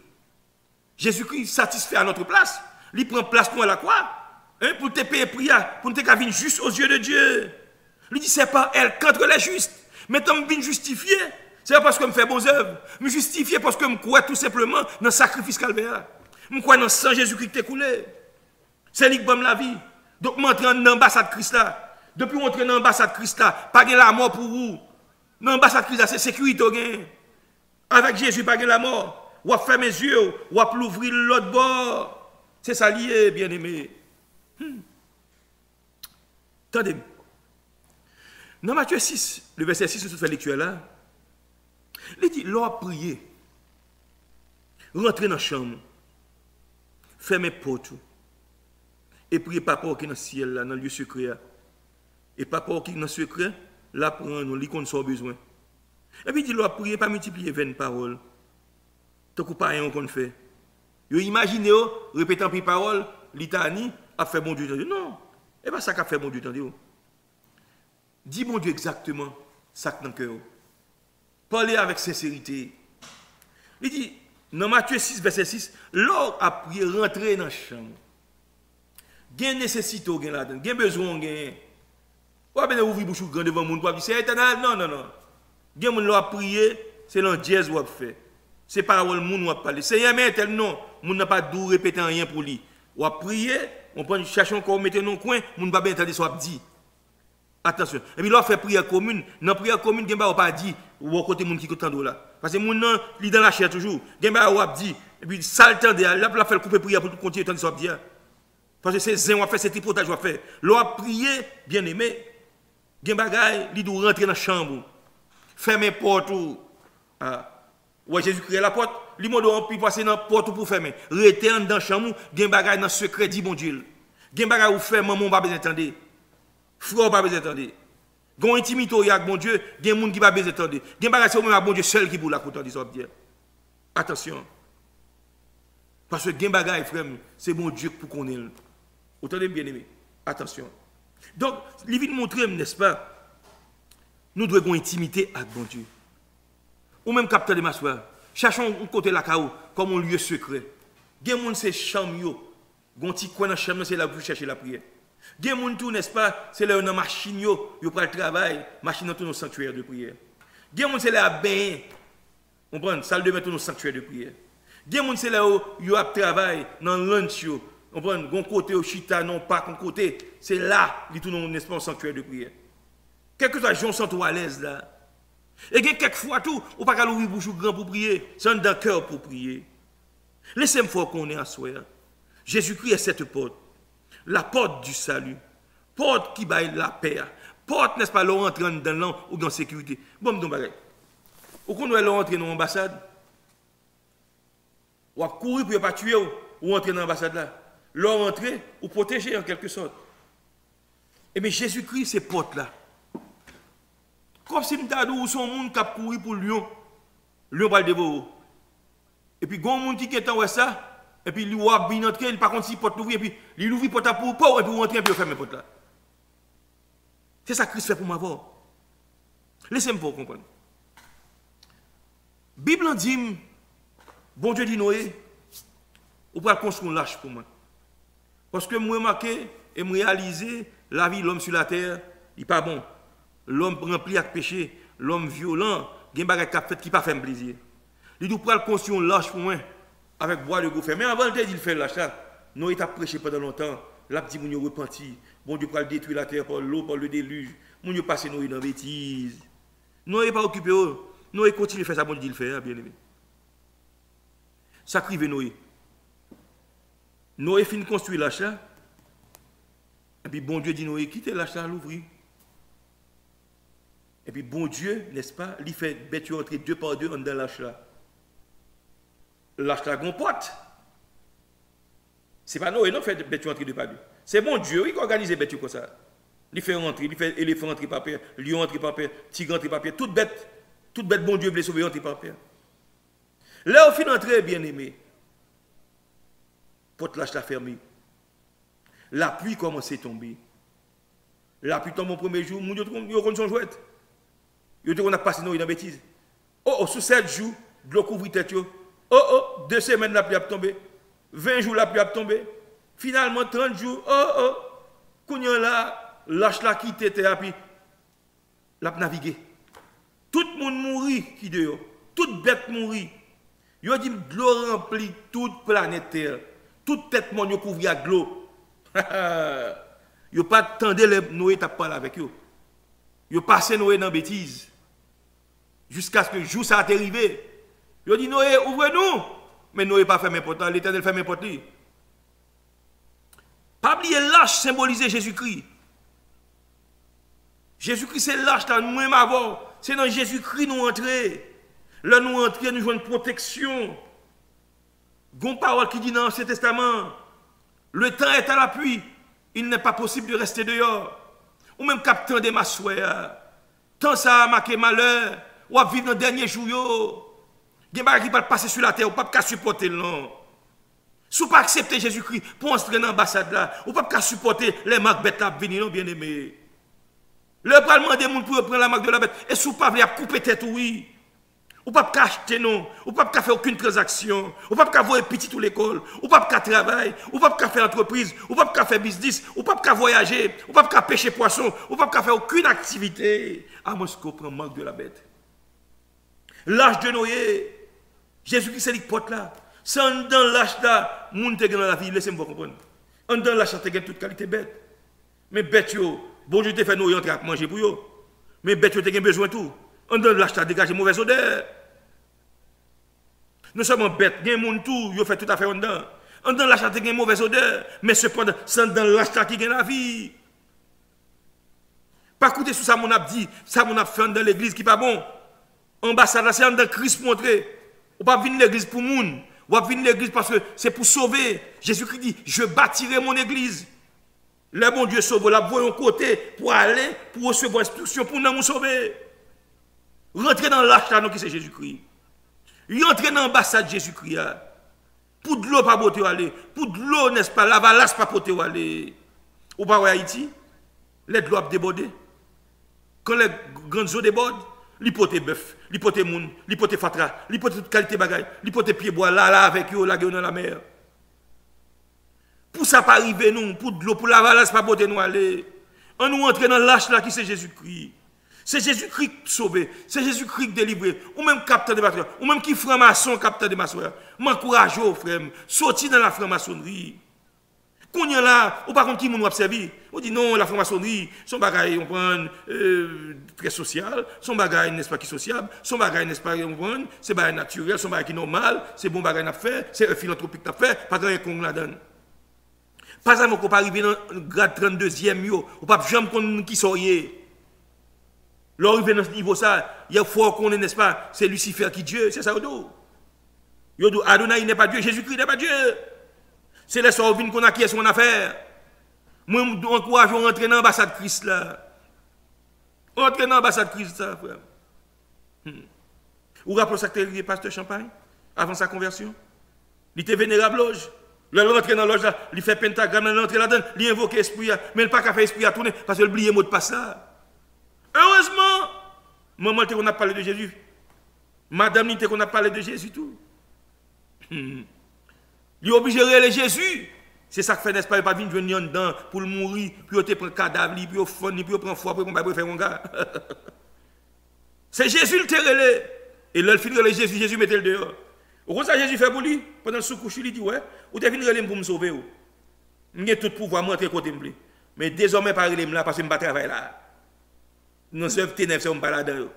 Jésus-Christ satisfait à notre place. Il prend place pour la croix. Hein, pour te payer prière, pour te venir juste aux yeux de Dieu. Il dit, c'est pas elle contre les justes. Mais quand je viens justifier, c'est pas parce que je fais bonnes œuvres. Je justifier parce que je crois tout simplement dans le sacrifice calvaire. Je crois dans le sang Jésus-Christ qui est coulé. C'est lui qui donne la vie. Donc, je m'entraîne dans l'ambassade de Christ là. Depuis que je m'entraîne dans l'ambassade de Christ là, pas de la mort pour vous. Dans l'ambassade de Christ là, c'est sécurité. Avec Jésus, pas de la mort. Ou à fermer mes yeux, ou à l'ouvrir l'autre bord. C'est ça lié, bien-aimé. Attendez. Dans Matthieu 6, le verset 6, nous fait lecture là. Il dit, l'on a prié. Rentrez dans la chambre. Fermez porte. Et priez papa qui est dans le ciel, là, dans le lieu secret. Et papa qui est dans le secret, là, prend nous, lui qu'on a besoin. Et puis il dit, l'on a prié, pas multiplier 20 paroles. Tant qu'on pas rien qu'on fait. Vous imaginez, répétant puis parole, litanie, a fait bon Dieu. Non, et pas ça qu'a fait bon Dieu. Dis bon Dieu exactement ça que dans le cœur. Parlez avec sincérité. Il dit, dans Matthieu 6, verset 6, l'or a prié rentrer dans la chambre. Gain nécessité, gain là-dedans, gain besoin, gain. Ou bien ouvrir bouche grand devant le monde pour dire c'est éternel. Non, non, non. Gain moun a prié, c'est l'en dièse ou a fait. C'est parole moun ou a parlé. Seigneur mais tel non, moun n'a pas dou répéter rien pour lui. Ou a prié, on prend chercher encore mettre dans coin, moun pas bien entendre soit dit. Attention. Et puis là fait prière commune, dans prière commune gen ba pas dit ou côté moun qui t'entend là. Parce que moun nan li dans la chair toujours. Gen ba ou a dit et puis ça le temps de là fait couper prière pour continuer tant soit dire. Parce que c'est zin on fait c'est tripotage on fait. L'on a prié bien-aimé. Gen bagay li dou rentrer dans chambre. Fermer porte ou ouais Jésus crée la porte, li modo on peut passer dans porte pour fermer. Rester dans chambre, gen bagay dans secret dit bon Dieu. Gen bagay ou faire maman pas besoin entendre. Frère pas besoin entendre. Gon intimité avec bon Dieu, gen moun qui pas besoin entendre. Gen bagay c'est même bon Dieu seul qui pour la côté ça dire. Attention. Parce que gen bagay frère, c'est bon Dieu pour qu'on ait. Entendez bien aimé. Attention. Donc, il vient montrer, n'est-ce pas, nous devons avoir une intimité avec bon Dieu. Ou même capteur de m'asseoir. Cherchons un côté la cao comme un lieu secret. Gen moun c'est chambre yo. Gon ti coin dans chambre c'est là pour chercher la prière. Gen moun tout n'est-ce pas, c'est là dans machine yo pour le travail, machine dans nos sanctuaires de prière. Gen moun c'est là bain. On prend salle de bain dans nos sanctuaires de prière. Gen moun c'est là yo a travail dans lunch yo. On prend gon côté au chita non pas con côté, c'est là li tout non n'est-ce pas sanctuaire de prière. Quelques gens sont à l'aise là. Et quelquefois tout, ou pas qu'à l'ouvrir bouche grand pour prier, c'est dans le cœur pour prier. Laissez-moi voir qu'on est à soi. Jésus-Christ est cette porte, la porte du salut, porte qui baille la paix, porte, n'est-ce pas, l'on entre dans l'an ou dans la sécurité. Bon, donc, bagay. Ou qu'on doit entrer dans l'ambassade, ou à courir pour ne pas tuer, ou entrer dans l'ambassade là. L'on entrer ou protéger en quelque sorte. Et bien Jésus-Christ, c'est porte là. Comme si nous avons son monde qui a couru pour Lyon. Lyon va le dévorer. Et puis, il y a un monde qui est en ça. Et puis, il va bien entrer, par contre, si porte l'ouvrir, et puis, il ouvre porte pour pauvre, et puis, il rentre, et puis, il ferme la porte là. C'est ça que Christ fait pour m'avoir. Laissez-moi vous comprendre. La Bible en dit, bon Dieu dit Noé, vous pouvez construire un lâche pour moi. Parce que moi, remarqué et me réaliser la vie de l'homme sur la terre, il n'est pas bon. L'homme rempli avec péché, l'homme violent, il y a des choses qui ne pas faire plaisir. Il dit, pour construire un lâche pour moi, avec bois de gouffre. Mais avant de dire, il fait lâche là. Nous, il a prêché pendant longtemps. Là, petit moun repenti. Bon Dieu pour détruire la terre par l'eau, par le déluge. Moun yo passé nous dans la bêtise. Nous, il pas occupé. Nous, il continue à faire ça, bon Dieu, il fait, bien aimé. Sacrivé Noé. Noé finit de construire lâche là. Et puis, bon Dieu dit, Noé, quittez lâche là, l'ouvrir. Et puis, bon Dieu, n'est-ce pas, il fait bête entrer deux par deux dans l'arche là. L'arche là, gon pote. C'est pas Noé, non, fait bête entrer deux par deux. C'est bon Dieu, il organise bête comme ça. Il fait rentrer, il fait éléphant entrer par terre, lion entrer par terre, tigre entrer par terre, toute bête, bon Dieu voulait sauver entrer par terre. Là, au fin d'entrer, bien aimé, porte l'arche là fermée. La pluie commence à tomber. La pluie tombe au premier jour, mon Dieu, il y a son jouette. On a passé dans la bêtise. Oh, sous 7 jours, de l'eau couvre tête. Oh, 2 semaines la pluie a tombé. 20 jours la pluie a tombé. Finalement, 30 jours, oh, qu'on y a là, lâche la quitte, et puis, l'a navigué. Tout le monde mourit qui dehors. Toute bête mourit. Yo dit de l'eau remplit toute planète Terre. Toute tête monde yo couvri à de l'eau. Yo pas tendé les Noé t'a parlé avec yo. Yo passé Noé dans bêtise. Jusqu'à ce que le jour ça est arrivé. Yo dit Noé ouvre-nous. Mais Noé pas fait n'importe quoi, l'Éternel fait n'importe quoi. Pas oublier lâche symboliser Jésus-Christ. Jésus-Christ c'est lâche là nous même avant. C'est dans Jésus-Christ nous entrer. Là nous entrer nous jouons une protection. Gon parole qui dit dans l'Ancien Testament, le temps est à l'appui, il n'est pas possible de rester dehors. Ou même captain de ma soeur. Tant ça a marqué malheur, ou à vivre dans le dernier jour yo. Gen bagay qui va passer sur la terre, ou pas supporter non. Si vous pas accepter Jésus-Christ pour entrer dans l'ambassade là, ou pas supporter les marques bêtes là venir non bien aimé. Le parlement des gens pour prendre la marque de la bête et si vous pas voulez couper tête oui. Ou pas acheter non, ou pas faire aucune transaction, ou pas voir petit tout l'école, ou pas travailler, ou pas faire entreprise, ou pas faire business, ou pas voyager, ou pas pêcher poisson, ou pas faire aucune activité à moins qu'on prend marque de la bête. L'âge de Noé, Jésus-Christ c'est porte là. Sans dans l'âge là, moun te dans la vie, laissez-moi comprendre. En dans l'âge te gagne toute qualité bête. Mais bête yo, bon Dieu te fait Noé entrer à manger pour yo. Mais bête yo te gagne besoin tout. En dans l'âge te dégager mauvaise odeur. Nous sommes bêtes, il y a des gens tout, ils font tout à fait en dedans. En dans l'âge te gagne mauvaise odeur, mais cependant, sans dans l'âge qui gagne la vie. Pas écouter sur ça mon a dit, ça mon a fait dans l'église qui pas bon. Ambassade c'est dans Christ pour montrer. On pas venir l'église pour moun. On va venir l'église parce que c'est pour sauver. Jésus-Christ dit, je bâtirai mon église. Le bon Dieu sauve, la voie côté pour aller, pour recevoir instruction, pour nous sauver. Rentrer dans l'âge là, qui c'est Jésus-Christ. Rentrer dans l'ambassade de Jésus-Christ. Pour de l'eau pas beauté aller. Pour de l'eau, n'est-ce pas, la valasse pas beauté aller. Ou pas à Haïti, les de l'eau débordé. Quand les grandes eaux débordent, l'hypothèse bœuf, l'hypothèse moun, l'hypothèse fatra, l'hypothèse toute qualité bagaille, l'hypothèse pied bois, là avec eux, là dans la mer. Pour ça pas arriver nous, pour de l'eau, pour la valasse pas beauté nous aller. On nous entre dans l'âge là qui c'est Jésus-Christ. C'est Jésus-Christ sauvé, c'est Jésus-Christ délivré, ou même capteur de maçon, ou même qui franc-maçon capteur de maçon. M'encourage aux frères, sorti dans la franc-maçonnerie. Quand on est là, ou par contre qui nous observe, on dit non, la franc-maçonnerie, son bagaille, on prend très social, son bagaille n'est-ce pas qui sociable, son bagaille n'est-ce pas on prend, c'est bagaille naturel, son bagaille qui normal, c'est bon bagaille n'a fait, c'est un philanthropique n'a fait, pas grand qu'on la donne. Pas ça qu'on pas arriver dans le grade 32e yo, ou pas jamais qu'on qui soyez. L'arrivée dans ce niveau ça, il y a fort qu'on est n'est-ce pas, c'est Lucifer qui Dieu, c'est ça yo. Yo do Adonai n'est pas Dieu, Jésus-Christ n'est pas Dieu. C'est les sorts qu'on a qui est son affaire. Moi, je encourage à rentrer dans l'ambassade Christ là. Rentrer dans l'ambassade Christ là, frère. Vous rappelez ça que le pasteur Champagne, avant sa conversion? Il était vénérable loge. Il rentre dans la loge là, il fait pentagramme, il rentre là-dedans, il invoque l'esprit, mais il n'a pas qu'à faire l'esprit à tourner parce qu'il a oublié le mot de passe là. Heureusement, maman, on a parlé de Jésus. Madame, on a parlé de Jésus tout. Il est obligé de réaliser Jésus. C'est ça que fait, n'est-ce pas, il pas venir venir dedans pour le mourir, puis il prend le cadavre, puis il fond, puis il prend foi, puis il faire un gars. C'est Jésus le terrelé. Et là, il finit de Jésus, Jésus mettait le dehors. Au contraire, Jésus fait pour lui, pendant le sous-couche, il dit, ouais, ou t'es venu pour me sauver. J'ai tout pouvoir montrer côté me. Mais désormais, pas là parce que je ne travaille là. Non, c'est ténèbres, c'est un pas là-dedans.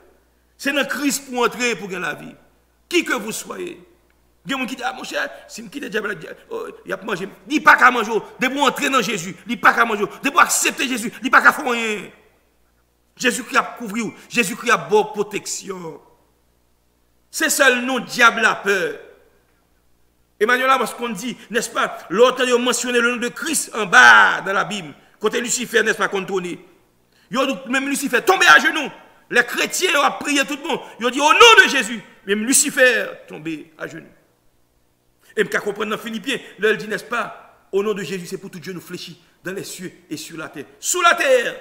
C'est dans Christ pour entrer pour gagner la vie. Qui que vous soyez. Il y a des gens qui disent, ah mon cher, si je quitte le diable, il a pas manger. Il n'y a pas qu'à manger. De pour entrer dans Jésus, il n'y a pas qu'à manger. De pour accepter Jésus, il n'y a pas qu'à faire rien. Jésus-Christ a couvert, Jésus-Christ a bonne protection. C'est seul nous, diable a peur. Emmanuel, parce qu'on dit, n'est-ce pas, l'autre a mentionné le nom de Christ en bas dans la Bible. Côté Lucifer, n'est-ce pas, contourné. Même Lucifer tombé à genoux. Les chrétiens ont prié tout le monde. Ils ont dit au nom de Jésus. Même Lucifer tombé à genoux. Et je comprends dans Philippiens, là il dit, n'est-ce pas, au nom de Jésus, c'est pour tout Dieu nous fléchir dans les cieux et sur la terre. Sous la terre.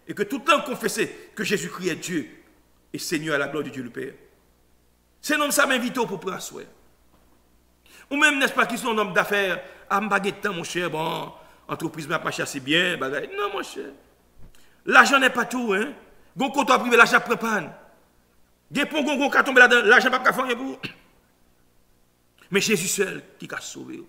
Et que tout le temps confesser que Jésus-Christ est Dieu et Seigneur à la gloire de Dieu le Père. C'est un homme ça m'invite pour prendre soin. Ou même, n'est-ce pas, qui sont un homme d'affaires, à me baguette mon cher, bon, Entreprise m'a pas chassé bien, bagaille. Non, mon cher. L'argent n'est pas tout, hein. Gon compte privé, l'argent prend panne. Gen pon gon ka tombe là-dedans, l'argent pas faire rien pour. Mais Jésus seul qui a sauvé.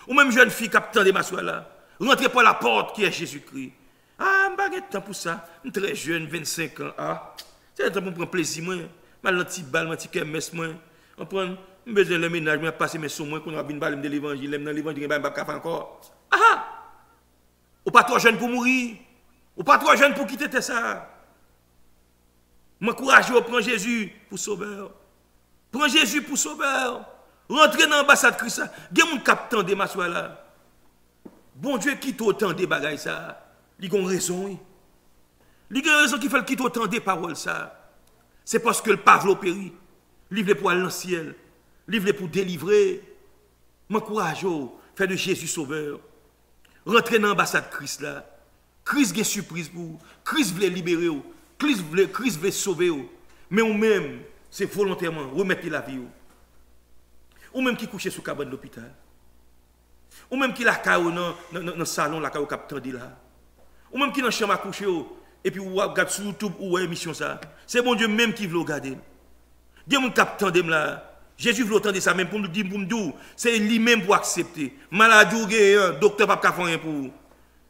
Ou même jeune fille qui a tendé ma soeur là, rentrez par la porte qui est Jésus-Christ. Ah, je n'ai pas de temps pour ça. Je suis très jeune, 25 ans. Ah, c'est le temps pour prendre plaisir. Je suis un petit bal, un petit kermesse. Je prends besoin de ménage, je passe mes sous, qu'on a une balle de l'évangile, dans l'évangile, je ne vais pas faire encore. Ah! Ou pas trop jeune pour mourir. Ou pas trop jeune pour quitter ça. M'encourage à prendre Jésus pour sauveur. Prends Jésus pour sauveur. Rentrez dans l'ambassade de Christ. Il y a mon capitaine de ma soeur là. Bon Dieu quitte autant de bagailles ça. Il a raison. Il a raison qui fait quitte autant de paroles ça. C'est parce que le pavlo périt. Il veut pour aller dans le ciel. Il veut pour délivrer. M'encourage à faire de Jésus sauveur. Rentrez dans l'ambassade de Christ là. Christ a une surprise pour vous. Christ veut libérer vous. Christ veut sauver vous. Mais vous-même, c'est volontairement remettre la vie. Ou même qui couche sous cabane de l'hôpital. Ou même qui la caille dans le salon, la caille au capitaine de là. Ou même qui dans la chambre à coucher. Et puis vous regardez sur YouTube ou émission ça. C'est bon Dieu même qui veut regarder. Dieu mon capitaine de là. Jésus veut entendre ça même pour nous dire, c'est lui-même pour accepter. Malade ou docteur pas faire rien pour vous.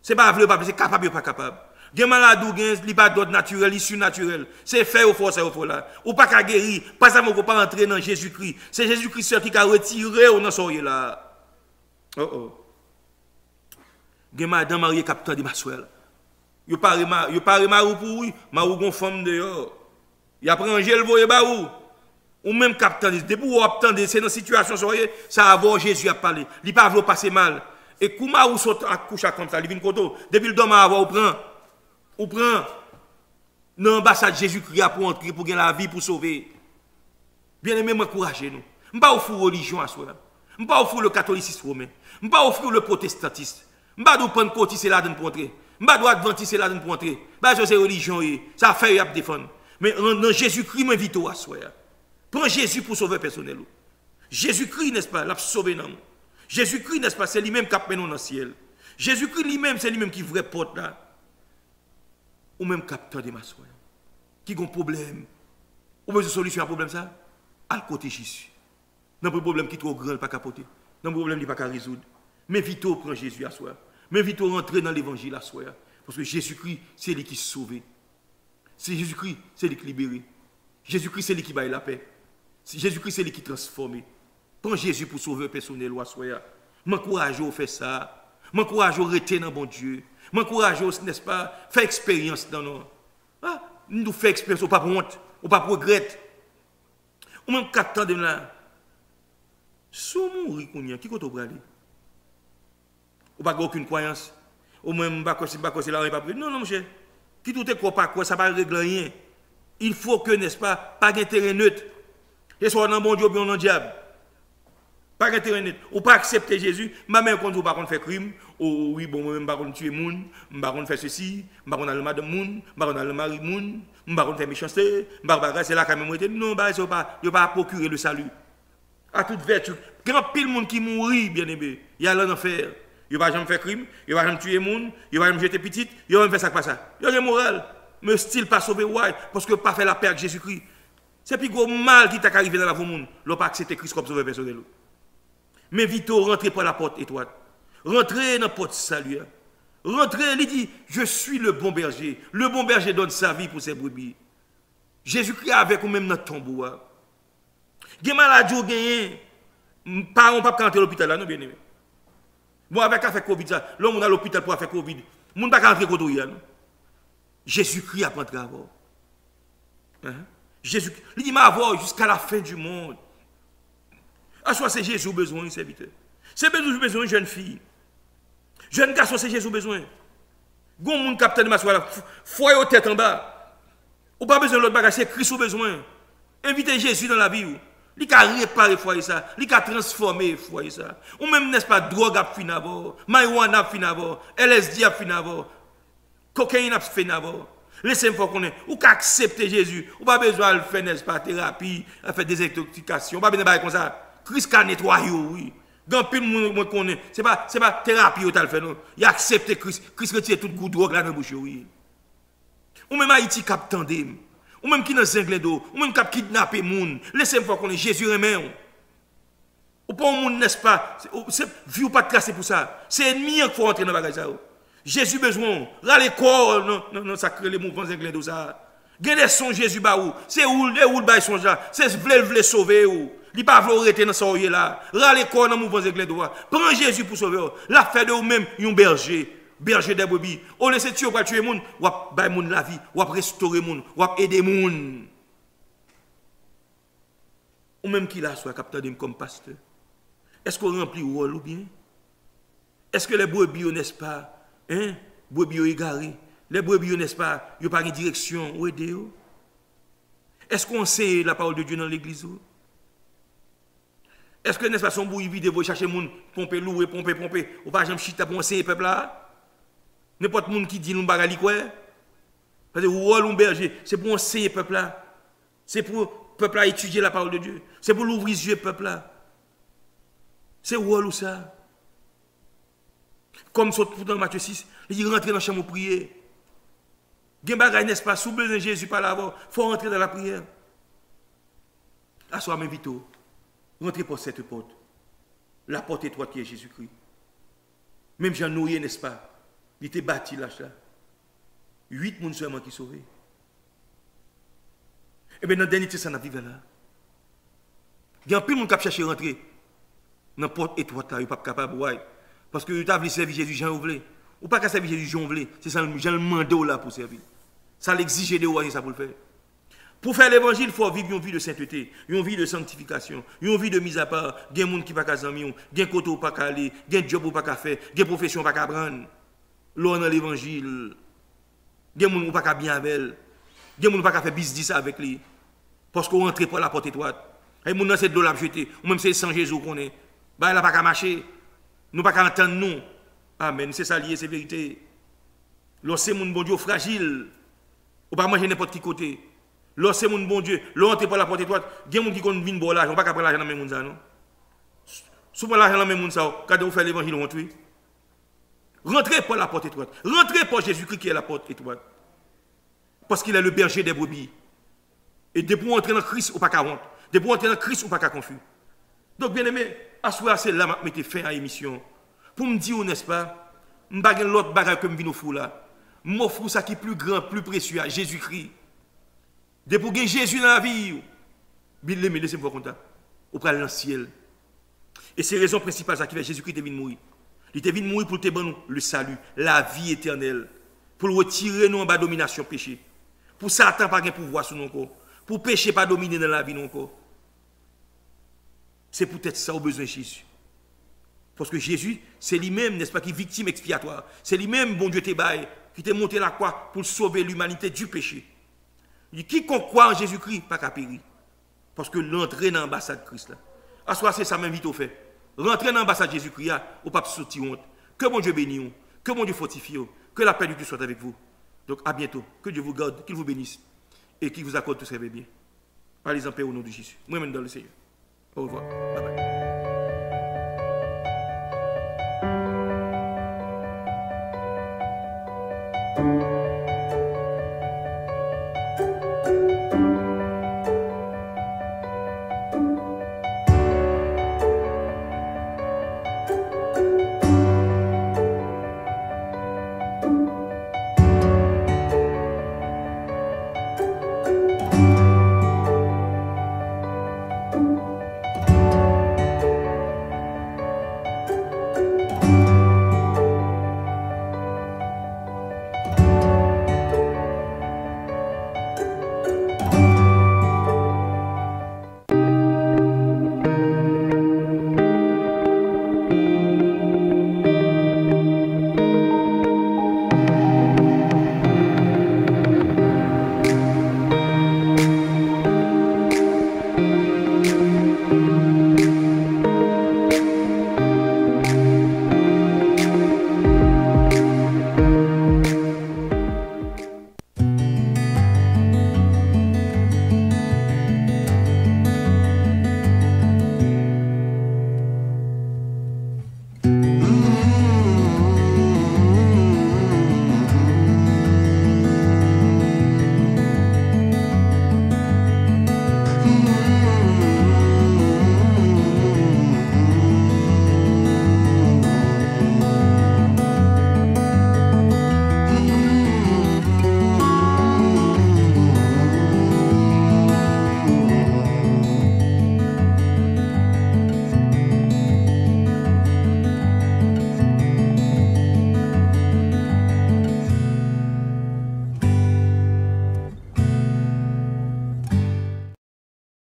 C'est pas vrai, c'est capable ou pas capable. Des malades ou il n'y a pas d'ordre naturel, issue naturelle. C'est fait au fort, c'est au fort là. Ou pas qu'à guérir, pas ça, on pas entrer dans Jésus-Christ. C'est Jésus-Christ seul qui a retiré dans son là. Oh oh. Des madame mariée capitaine de ma soeur. Yo parle marou pour oui, marou gon femme dehors. Il a pris un gel voye ba ou même capitaine depuis ou attendre c'est dans situation soyez ça avoir Jésus a parlé. Il pas veut passer mal. Et comment ou saute à coucher comme ça, il vient koto depuis le dom à avoir ou prend dans l'ambassade Jésus-Christ pour entrer pour gagner la vie pour sauver. Bien-aimé, m'encouragez nous. Je pas offrir religion à soi. Je pas offrir le catholicisme romain. Je pas offrir le protestantisme. Je pas doit prendre côté c'est là pour entrer. Je pas doit adventiste là pour entrer. Bah c'est religion ça fait à défendre. Mais dans Jésus-Christ m'invite à soi. Prends Jésus pour sauver personnel. Jésus-Christ n'est-ce pas l'a sauver non. Jésus-Christ n'est-ce pas c'est lui-même qui appelle nous dans le ciel. Jésus-Christ lui-même c'est lui-même qui vraie porte là. Ou même capteur de ma soeur. Qui a un problème. Ou besoin de solution à problème ça. À le côté Jésus. Non pas problème qui est trop grand pas capoter. Non problème qui pas qu'à résoudre. Mais vite prend Jésus à soi. Mais vite rentrer dans l'évangile à soi. Parce que Jésus-Christ c'est lui qui sauve. C'est Jésus-Christ c'est lui qui libère. Jésus-Christ c'est lui qui baille la paix. Jésus-Christ c'est lui qui transforme. Prends Jésus pour sauver personnel ou à soi. M'encourage à faire ça. M'encourage à rester dans bon Dieu. M'encourage, n'est-ce pas, faire expérience dans nous. Ah, nous faisons expérience, ou pas pour honte, ou pas pour regret. Ou même 4 ans de là. Si on mourit, qui compte au bras? Ou pas aucune croyance. Ou même, pas c'est là, pas non, non, monsieur. Qui tout est quoi, pas quoi, ça ne va régler rien. Il faut que, n'est-ce pas d'intérêt neutre. Et soit dans bon Dieu, bien dans le diable. Pas d'intérêt neutre. Ou pas accepter Jésus, ma mère, quand vous ne faire crime, oh oui, bon, je ne vais pas tuer moun, je ne vais pas faire ceci, je ne vais pas aller madame moun, je ne vais pas aller mari moun, je ne vais pas faire méchanceté, je ne vais pas c'est là quand même non, il ne va pas procurer le salut. À toute vertu. Grand pile monde qui mourit, bien aimé, il y a l'enfer. Il ne va jamais faire crime, il ne va jamais tuer moun, il ne va jamais jeter petite, il ne va jamais faire ça pas ça. Il y a une morale, mais style pas sauver ouais, parce que pas faire la paix avec Jésus-Christ. C'est plus gros mal qui t'a arrivé dans la vie monde, l'on pas accepter Christ comme sauveur personnel. Mais vite rentrer par la porte étroite. Rentrez dans la porte salut. Rentrez, il dit, je suis le bon berger. Le bon berger donne sa vie pour ses brebis. Jésus-Christ avec vous même dans le tombeau. Des malades ou gagné. Parents pas rentrer à l'hôpital là, non bien aimé. Bon avec affaire Covid ça, l'homme à l'hôpital pour faire Covid. Moun pas rentrer côté là. Jésus-Christ a rentré avant. Jésus, il dit m'a voir jusqu'à la fin du monde. À soit c'est Jésus besoin, serviteur. C'est besoin jeune fille. Jeune garçon, c'est Jésus besoin. Gon moun capitaine de ma soirée, foyer aux têtes en bas. Ou pas besoin de l'autre bagage, c'est Christ au besoin. Invitez Jésus dans la vie. Il a réparé foyer ça, il a transformé foyer ça. Ou même n'est-ce pas drogue a fini d'abord, marijuana a fini d'abord, LSD a fini d'abord, cocaïne a fini d'abord. Laissez-moi qu'on ait, ou qu'accepter Jésus, ou pas besoin de faire n'est-ce pas thérapie, faire des intoxications, pas besoin de comme ça. Christ a nettoyé, oui. Dans pile monde connaît, c'est pas thérapie au tal fait non. Il accepte Christ retire toute coup drogue là dans bouche oui. Ou même Haïti cap tandem. Ou même qui dans zinglé d'eau, ou même cap kidnapper moun. Laissez-moi connaître Jésus remet. Ou pas un monde n'est-ce pas, c'est vie ou pas de casser pour ça. C'est ennemi qu'il faut entrer dans bagage ça. Jésus besoin, râler corps non sacré les mouvements zinglé d'eau ça. Gardez son Jésus ba ou, c'est où le bail son là, c'est vle sauver ou. Il pas vle arrêter dans son là. Râler corps dans mouvements zinglé d'eau. Prends Jésus pour sauver. La fait de ou même un berger des brebis. On laisse tuer pour tuer moun, ou bay moun la vie, ou restaurer moun, ou aider moun. Ou même qui là soit capitaine comme pasteur. Est-ce qu'on remplit le rôle ou bien? Est-ce que les brebis, n'est-ce pas, brebis égarés, les brebis, n'est-ce pas, ils n'ont pas de direction ou aider? Est-ce qu'on sait la parole de Dieu dans l'église? Est-ce que, n'est-ce pas, son bouille vide, vous cherchez moun, pomper, louer, pomper, ou pas jamais chita pour enseigner le peuple là? N'importe monde qui dit nous bagali quoi? Parce que le rôle ou berger, c'est pour enseigner le peuple là. C'est pour le peuple à étudier la parole de Dieu. C'est pour l'ouvrir les yeux le peuple là. C'est rôle ou ça? Comme dans Matthieu 6, il rentre dans la chambre pour prier. Il y a n'est-ce pas, sous besoin de Jésus par là-bas, il faut rentrer dans la prière. À soi, même vite, rentrez par cette porte. La porte étroite qui est Jésus-Christ. Même Jean Noé, n'est-ce pas? Il était bâti là. 8 personnes seulement qui sont sauvés. Et bien, dans le dernier temps, ça n'a pas là. Il y a un peu de monde qui a cherché à rentrer. Dans la porte étroite, là, il n'est pas capable de parce que tu as voulu servir Jésus, Jean voulait. Ou pas qu'à servir Jésus, Jean voulait. C'est ça, Jean le mandat là pour servir. Ça l'exige de vous, ça pour le faire. Pour faire l'évangile, il faut vivre une vie de sainteté, une vie de sanctification, une vie de mise à part. Il y a des gens qui ne sont pas amis, il y a des côtés qui ne sont pas aller, il y a des jobs qui ne sont pas faire, il y a des professions qui ne sont pas prendre. L'on dans l'évangile. Il y a des gens qui ne sont pas bien avec elle. Il y a des gens qui ne sont pas faire business avec lui. Parce qu'on rentre par la porte étroite. Et les gens c'est de l'eau à jeter. Ou même c'est sans Jésus qu'on est. Bah, il n'a pas qu'à marcher. Nous pas qu'à entendre nous. Amen. C'est ça lié, c'est vérité. Lorsque mon bon Dieu fragile, on ne pas manger n'importe qui côté. Lorsque mon bon Dieu, l'entrée par la porte étroite, il y a des gens qui ont une bonne l'argent, on ne pas prendre l'argent dans les gens, non? Souvent l'argent dans les gens, quand vous faites l'évangile, on rentre. Rentrez par la porte étroite. Rentrez par Jésus-Christ qui est la porte étroite. Parce qu'il est le berger des brebis. Et de pour entrer dans Christ, ou pas qu'à honte. De pour entrer dans Christ, ou pas qu'à confus. Donc, bien aimé, à ce moment-là, c'est là que je mette fin à l'émission. Pour me dire, n'est-ce pas, je ne vais pas l'autre bagage que je viens fou là. Je m'offre ça qui est plus grand, plus précieux, à Jésus-Christ. De pour gagner Jésus dans la vie, bien aimé, laissez-moi voir contact. Au pral dans le ciel. Et c'est la raison principale qui fait Jésus-Christ est venu mourir. Il est venu mourir pour te donner le salut, la vie éternelle. Pour retirer nous en bas de domination péché. Pour Satan pas de pouvoir sur nos corps. Pour péché pas dominer dans la vie non corps. C'est peut-être ça au besoin de Jésus. Parce que Jésus, c'est lui-même, n'est-ce pas, qui est victime expiatoire. C'est lui-même, bon Dieu, qui t'a monté la croix pour sauver l'humanité du péché. Il dit, quiconque croit en Jésus-Christ, pas qu'à périr. Parce que l'entrée dans l'ambassade de Christ, là. À soi, c'est ça même vite au fait. Rentrer dans l'ambassade de Jésus-Christ, au pape sortir honte. Que bon Dieu bénisse, que bon Dieu fortifie, que la paix de Dieu soit avec vous. Donc à bientôt. Que Dieu vous garde, qu'il vous bénisse et qu'il vous accorde tout ce bien. Allez en paix au nom de Jésus. Moi-même dans le Seigneur. Au revoir. Bye bye.